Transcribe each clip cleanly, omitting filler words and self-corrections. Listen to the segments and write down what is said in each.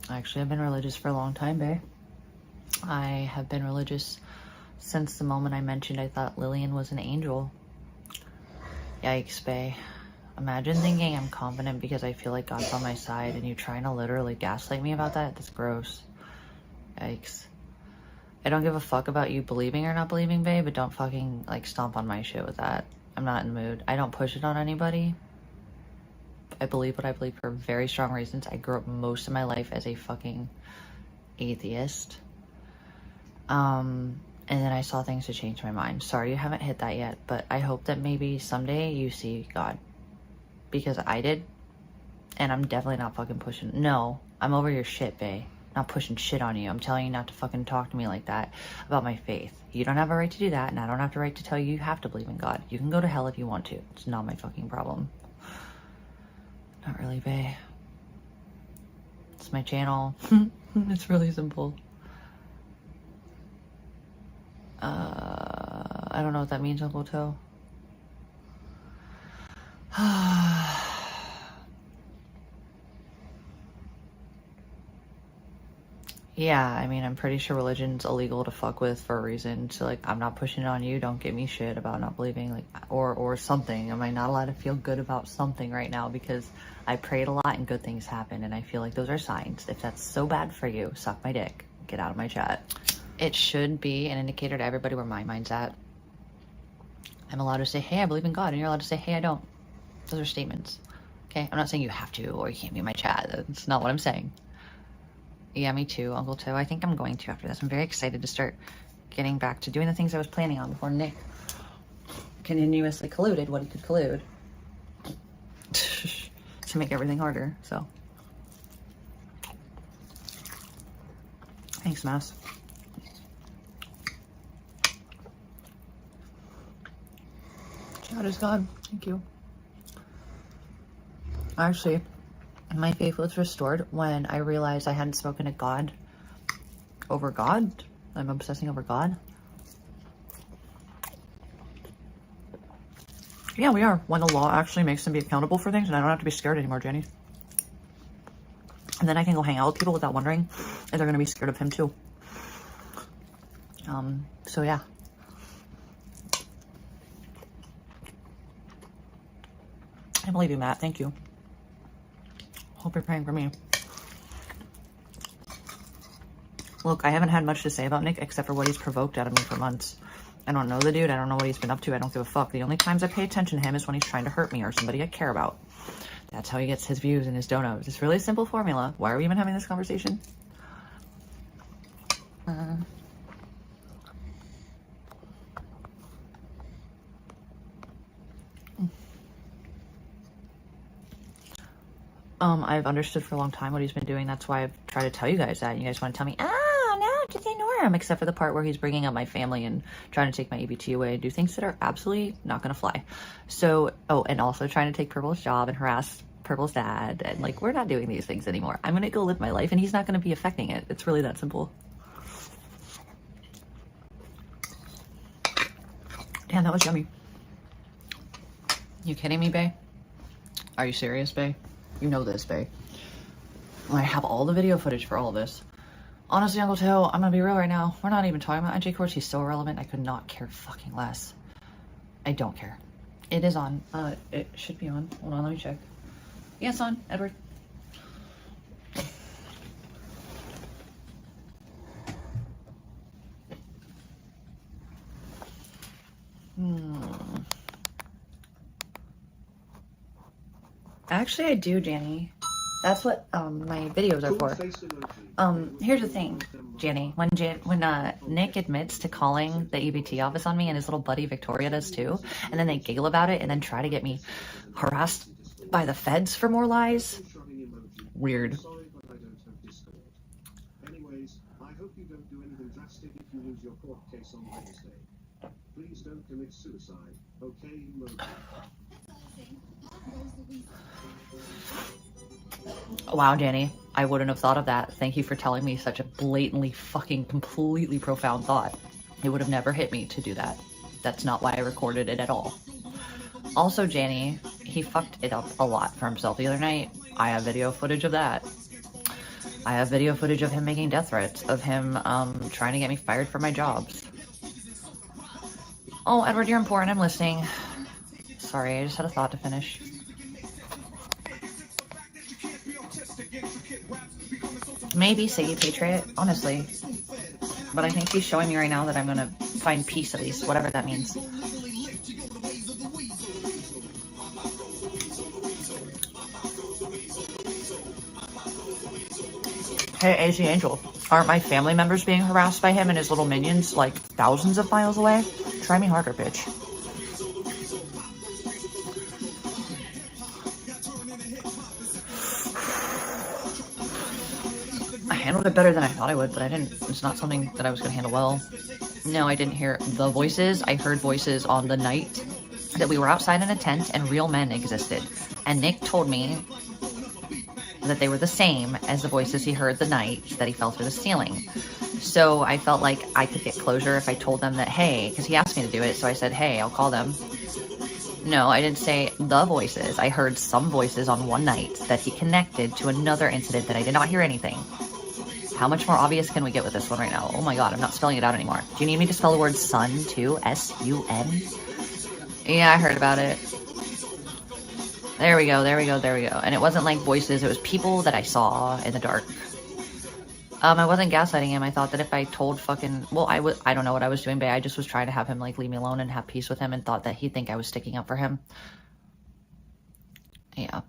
Actually, I've been religious for a long time, babe. I have been religious since the moment I mentioned I thought Lillian was an angel. Yikes, babe. Imagine thinking I'm confident because I feel like God's on my side and you trying to literally gaslight me about that? That's gross. Yikes. I don't give a fuck about you believing or not believing, babe, but don't fucking like stomp on my shit with that. I'm not in the mood. I don't push it on anybody. I believe what I believe for very strong reasons. I grew up most of my life as a fucking atheist. And then I saw things to change my mind. Sorry you haven't hit that yet, but I hope that maybe someday you see God. Because I did. And I'm definitely not fucking pushing. No, I'm over your shit, bae. Not pushing shit on you. I'm telling you not to fucking talk to me like that about my faith. You don't have a right to do that, and I don't have the right to tell you you have to believe in God. You can go to hell if you want to. It's not my fucking problem. Not really, bae. It's my channel. It's really simple. I don't know what that means, Uncle Toe. Yeah, I mean, I'm pretty sure religion's illegal to fuck with for a reason. So, like, I'm not pushing it on you. Don't give me shit about not believing, like, or something. Am I not allowed to feel good about something right now? Because I prayed a lot and good things happen, and I feel like those are signs. If that's so bad for you, suck my dick. Get out of my chat. It should be an indicator to everybody where my mind's at. I'm allowed to say, hey, I believe in God, and you're allowed to say, hey, I don't. Those are statements. Okay? I'm not saying you have to, or you can't be in my chat. That's not what I'm saying. Yeah, me too, Uncle Toe. I think I'm going to after this. I'm very excited to start getting back to doing the things I was planning on before Nick continuously colluded what he could collude to make everything harder, so. Thanks, Mouse. God is God. Thank you. Actually, my faith was restored when I realized I hadn't spoken to God over God. I'm obsessing over God. Yeah, we are. When the law actually makes them be accountable for things, and I don't have to be scared anymore, Jenny. And then I can go hang out with people without wondering if they're going to be scared of him too. So yeah. I believe you, Matt. Thank you. Hope you're praying for me. Look, I haven't had much to say about Nick except for what he's provoked out of me for months. I don't know the dude. I don't know what he's been up to. I don't give a fuck. The only times I pay attention to him is when he's trying to hurt me or somebody I care about. That's how he gets his views and his donos. It's really a simple formula. Why are we even having this conversation? I've understood for a long time what he's been doing. That's why I've tried to tell you guys that. And you guys want to tell me, no, just ignore him. Except for the part where he's bringing up my family and trying to take my EBT away and do things that are absolutely not going to fly. So, and also trying to take Purple's job and harass Purple's dad. And like, we're not doing these things anymore. I'm going to go live my life and he's not going to be affecting it. It's really that simple. Damn, that was yummy. You kidding me, bae? Are you serious, bae? You know this, bae. I have all the video footage for all of this. Honestly, Uncle Toe, I'm gonna be real right now. We're not even talking about NJ Courts. He's so irrelevant. I could not care fucking less. I don't care. It is on. It should be on. Hold on, let me check. Yeah, it's on, Edward. Actually, I do, Janny. That's what my videos are for. Here's the thing, Janny. When Nick admits to calling the EBT office on me, and his little buddy Victoria does too, and then they giggle about it and then try to get me harassed by the feds for more lies. Weird. Anyways, I hope you don't do anything drastic if you lose your court case on Wednesday. Please don't commit suicide, okay, Mo? Wow, Danny, I wouldn't have thought of that. Thank you for telling me such a blatantly fucking completely profound thought. It would have never hit me to do that. That's not why I recorded it at all. Also, Janny, he fucked it up a lot for himself the other night. I have video footage of that. I have video footage of him making death threats, of him trying to get me fired from my jobs. Oh, Edward, you're important. I'm listening. Sorry, I just had a thought to finish. Maybe Siggy Patriot, honestly. But I think he's showing me right now that I'm gonna find peace at least, whatever that means. Hey, AZ Angel, aren't my family members being harassed by him and his little minions like thousands of miles away? Try me harder, bitch. I handled it better than I thought I would, but I didn't. It's not something that I was gonna handle well. No, I didn't hear the voices. I heard voices on the night that we were outside in a tent and real men existed. And Nick told me that they were the same as the voices he heard the night that he fell through the ceiling. So I felt like I could get closure if I told them that, hey, because he asked me to do it, so I said, hey, I'll call them. No, I didn't say the voices. I heard some voices on one night that he connected to another incident that I did not hear anything. How much more obvious can we get with this one right now? Oh my god, I'm not spelling it out anymore. Do you need me to spell the word sun too? S-U-N? Yeah, I heard about it. There we go, there we go, there we go. And it wasn't like voices, it was people that I saw in the dark. I wasn't gaslighting him. I thought that if I told fucking... Well, I don't know what I was doing, but I just was trying to have him, like, leave me alone and have peace with him and thought that he'd think I was sticking up for him. Yeah.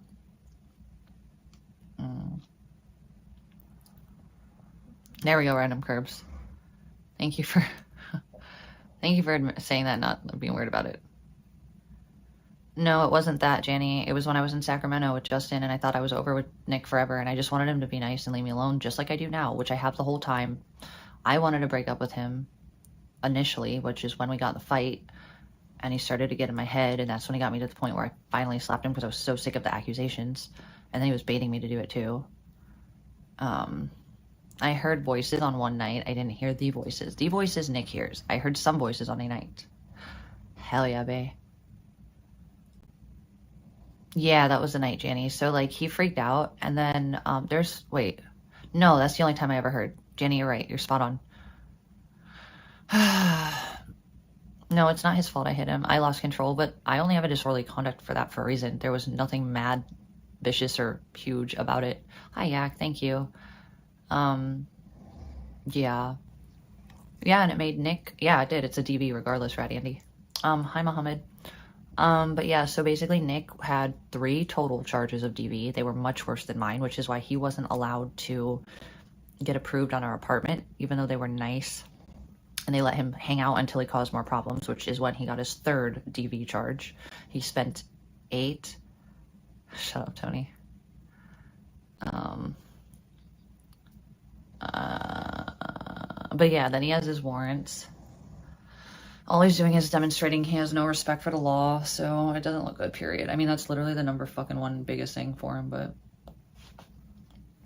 There we go, random curbs. Thank you for... Thank you for saying that, not being weird about it. No, it wasn't that, Janny. It was when I was in Sacramento with Justin and I thought I was over with Nick forever and I just wanted him to be nice and leave me alone just like I do now, which I have the whole time. I wanted to break up with him initially, which is when we got in the fight and he started to get in my head and that's when he got me to the point where I finally slapped him because I was so sick of the accusations and then he was baiting me to do it too. I heard voices on one night. I didn't hear the voices. The voices Nick hears. I heard some voices on a night. Hell yeah, bae. Yeah, that was the night, Janny. So, like, he freaked out, and then, wait. No, that's the only time I ever heard. Janny, you're right. You're spot on. No, it's not his fault I hit him. I lost control, but I only have a disorderly conduct for that for a reason. There was nothing mad, vicious, or huge about it. Hi, Yak. Thank you. Yeah. Yeah, and it made Nick... Yeah, it did. It's a DV regardless, Rat Andy. Hi, Mohammed. But yeah, so basically Nick had 3 total charges of DV. They were much worse than mine, which is why he wasn't allowed to get approved on our apartment, even though they were nice. And they let him hang out until he caused more problems, which is when he got his 3rd DV charge. He spent 8... Shut up, Tony. But yeah, then he has his warrants. All he's doing is demonstrating he has no respect for the law, so it doesn't look good, period. I mean, that's literally the number fucking 1 biggest thing for him, but...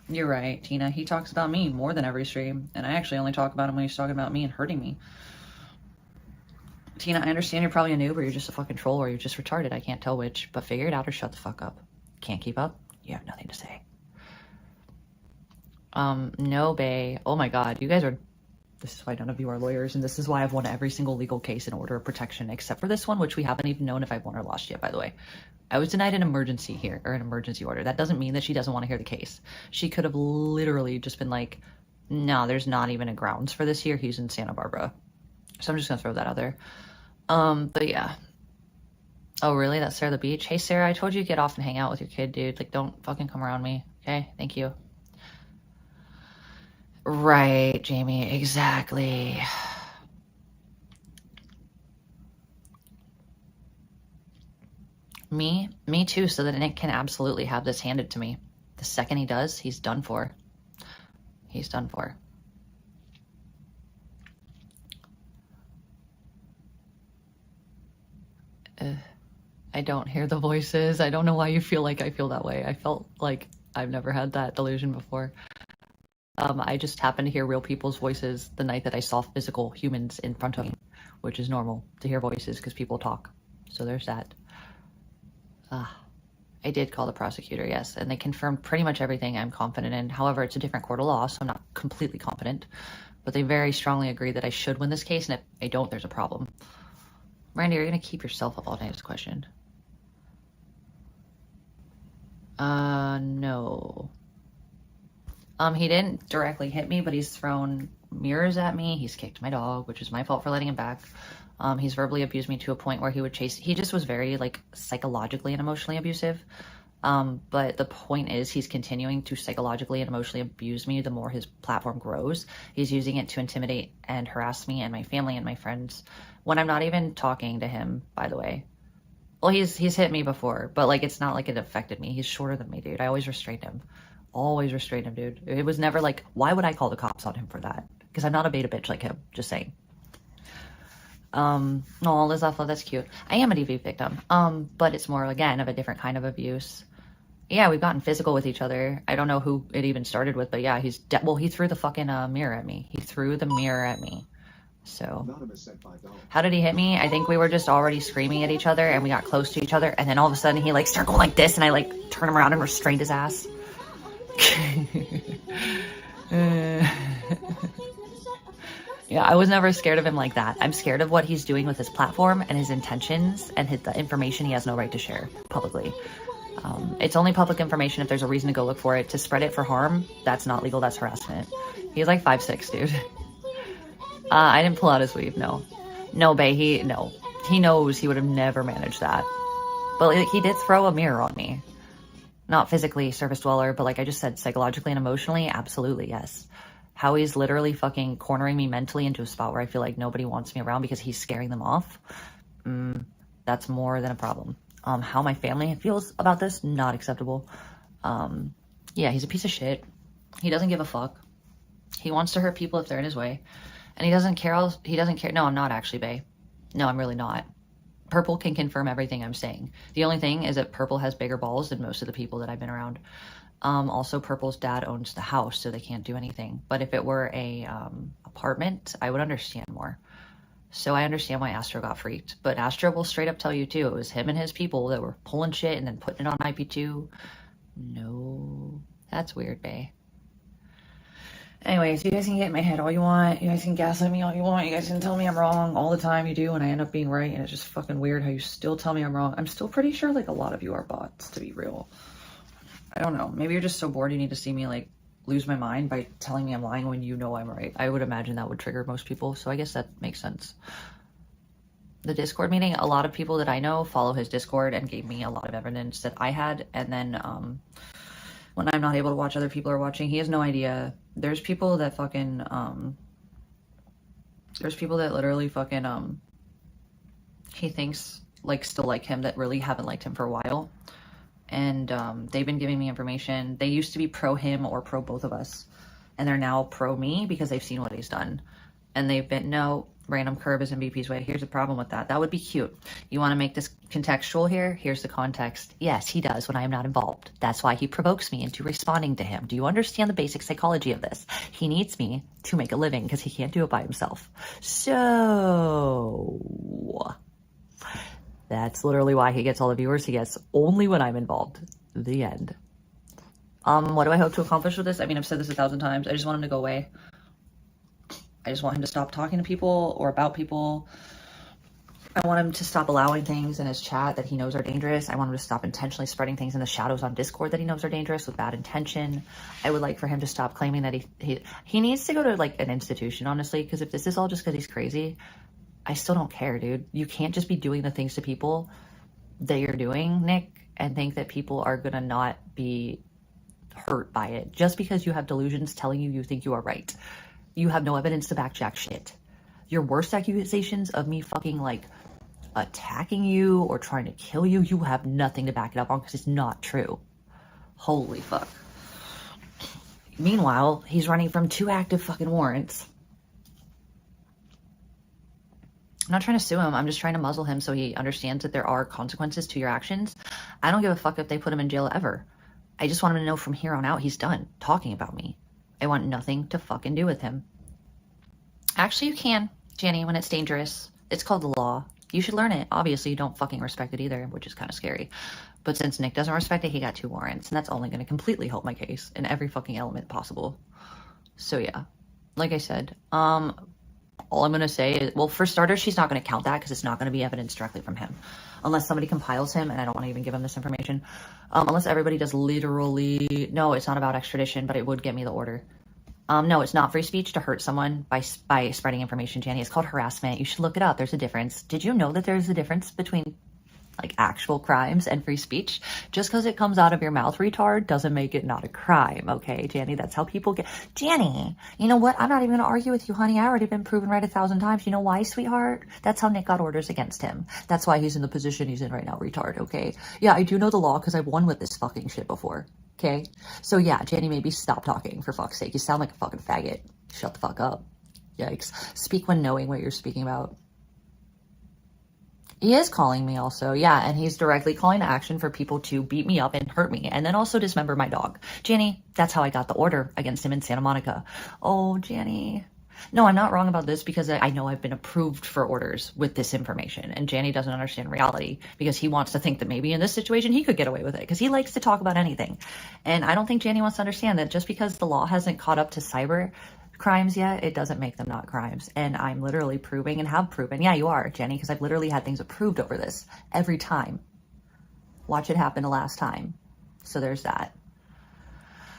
You're right, Tina. He talks about me more than every stream, and I actually only talk about him when he's talking about me and hurting me. Tina, I understand you're probably a noob, or you're just a fucking troll, or you're just retarded. I can't tell which, but figure it out or shut the fuck up. Can't keep up? You have nothing to say. No, bae. Oh my god, you guys are... This is why none of you are lawyers, and this is why I've won every single legal case in order of protection, except for this one, which we haven't even known if I've won or lost yet, by the way. I was denied an emergency here, or an emergency order. That doesn't mean that she doesn't want to hear the case. She could have literally just been like, no, there's not even a grounds for this here. He's in Santa Barbara. So I'm just gonna throw that out there. But yeah. Oh, really? That's Sarah the Beach? Hey, Sarah, I told you to get off and hang out with your kid, dude. Like, don't fucking come around me, okay? Thank you. Right, Jamie, exactly. Me too, so that Nick can absolutely have this handed to me. The second he does, he's done for. He's done for. I don't hear the voices. I don't know why you feel like I feel that way. I felt like I've never had that delusion before. I just happened to hear real people's voices the night that I saw physical humans in front of me, which is normal to hear voices because people talk. So there's that. I did call the prosecutor, yes, and they confirmed pretty much everything I'm confident in. However, it's a different court of law, so I'm not completely confident. But they very strongly agree that I should win this case, and if I don't, there's a problem. Randy, are you going to keep yourself up all night is the question. No. He didn't directly hit me, but he's thrown mirrors at me. He's kicked my dog, which is my fault for letting him back. He's verbally abused me to a point where he would chase. He just was very like psychologically and emotionally abusive. But the point is he's continuing to psychologically and emotionally abuse me the more his platform grows. He's using it to intimidate and harass me and my family and my friends when I'm not even talking to him, by the way. Well, he's hit me before, but like it's not like it affected me. He's shorter than me, dude. I always restrained him. Always restrained him, dude. It was never like, why would I call the cops on him for that? Because I'm not a beta bitch like him. Just saying. No, Liz Love, that's cute. I am a DV victim. But it's more, again, of a different kind of abuse. Yeah, we've gotten physical with each other. I don't know who it even started with, but yeah, he threw the fucking mirror at me. He threw the mirror at me. So, how did he hit me? I think we were just already screaming at each other, and we got close to each other, and then all of a sudden he like started going like this, and I like turned him around and restrained his ass. Yeah, I was never scared of him like that. I'm scared of what he's doing with his platform and his intentions and the information he has no right to share publicly. It's only public information if there's a reason to go look for it. To spread it for harm, that's not legal, that's harassment. He's like 5'6", dude. I didn't pull out his weave, no. No, bae, he knows he would have never managed that. But like, he did throw a mirror on me. Not physically, surface dweller, but like I just said, psychologically and emotionally, absolutely, yes. How he's literally fucking cornering me mentally into a spot where I feel like nobody wants me around because he's scaring them off. That's more than a problem. How my family feels about this, not acceptable. Yeah, he's a piece of shit. He doesn't give a fuck. He wants to hurt people if they're in his way. And he doesn't care. No, I'm not actually, bae. No, I'm really not. Purple can confirm everything I'm saying. The only thing is that Purple has bigger balls than most of the people that I've been around. Also, Purple's dad owns the house, so they can't do anything. But if it were a apartment, I would understand more. So I understand why Astro got freaked. But Astro will straight up tell you, too, it was him and his people that were pulling shit and then putting it on IP2. No, that's weird, bae. Anyways, you guys can get in my head all you want. You guys can gaslight me all you want. You guys can tell me I'm wrong all the time you do, and I end up being right. And it's just fucking weird how you still tell me I'm wrong. I'm still pretty sure like a lot of you are bots, to be real. I don't know. Maybe you're just so bored you need to see me like lose my mind by telling me I'm lying when you know I'm right. I would imagine that would trigger most people, so I guess that makes sense. The Discord meeting, a lot of people that I know follow his Discord and gave me a lot of evidence that I had, and then when I'm not able to watch, other people are watching. He has no idea. There's people that fucking there's people that literally fucking he thinks like still like him that really haven't liked him for a while. And they've been giving me information. They used to be pro him or pro both of us, and they're now pro me because they've seen what he's done. And they've been, no, random curve is in VP's way. Here's the problem with that. That would be cute. You want to make this contextual here? Here's the context. Yes, he does when I am not involved. That's why he provokes me into responding to him. Do you understand the basic psychology of this? He needs me to make a living because he can't do it by himself. So that's literally why he gets all the viewers he gets only when I'm involved. The end. What do I hope to accomplish with this? I mean, I've said this 1,000 times. I just want him to go away. I just want him to stop talking to people or about people. I want him to stop allowing things in his chat that he knows are dangerous. I want him to stop intentionally spreading things in the shadows on Discord that he knows are dangerous with bad intention. I would like for him to stop claiming that he needs to go to like an institution, honestly, because if this is all just because he's crazy, I still don't care, dude. You can't just be doing the things to people that you're doing, Nick, and think that people are gonna not be hurt by it just because you have delusions telling you think you are right. You have no evidence to back jack shit. Your worst accusations of me fucking like attacking you or trying to kill you, you have nothing to back it up on because it's not true. Holy fuck. Meanwhile, he's running from 2 active fucking warrants. I'm not trying to sue him. I'm just trying to muzzle him so he understands that there are consequences to your actions. I don't give a fuck if they put him in jail ever. I just want him to know from here on out he's done talking about me. I want nothing to fucking do with him. Actually, you can, Jenny, when it's dangerous. It's called the law. You should learn it. Obviously, you don't fucking respect it either, which is kind of scary. But since Nick doesn't respect it, he got 2 warrants, and that's only going to completely help my case in every fucking element possible. So yeah, like I said, all I'm going to say is, well, for starters, she's not going to count that because it's not going to be evidence directly from him. Unless somebody compiles him, and I don't want to even give him this information. Unless everybody does literally, no, it's not about extradition, but it would get me the order. No, it's not free speech to hurt someone by spreading information, Jenny. It's called harassment. You should look it up. There's a difference. Did you know that there's a difference between like actual crimes and free speech? Just because it comes out of your mouth, retard, doesn't make it not a crime, okay, Jenny? That's how people get... Jenny, you know what? I'm not even going to argue with you, honey. I already been proven right 1,000 times. You know why, sweetheart? That's how Nick got orders against him. That's why he's in the position he's in right now, retard, okay? Yeah, I do know the law because I've won with this fucking shit before, okay? So yeah, Jenny, maybe stop talking, for fuck's sake. You sound like a fucking faggot. Shut the fuck up. Yikes. Speak when knowing what you're speaking about. He is calling me also, yeah, and he's directly calling to action for people to beat me up and hurt me, and then also dismember my dog. Jenny, that's how I got the order against him in Santa Monica. Oh, Jenny. No, I'm not wrong about this because I know I've been approved for orders with this information, and Jenny doesn't understand reality because he wants to think that maybe in this situation he could get away with it because he likes to talk about anything. And I don't think Jenny wants to understand that just because the law hasn't caught up to cyber crimes yet, it doesn't make them not crimes. And I'm literally proving and have proven. Yeah, you are, Jenny, because I've literally had things approved over this every time. Watch it happen the last time. So there's that.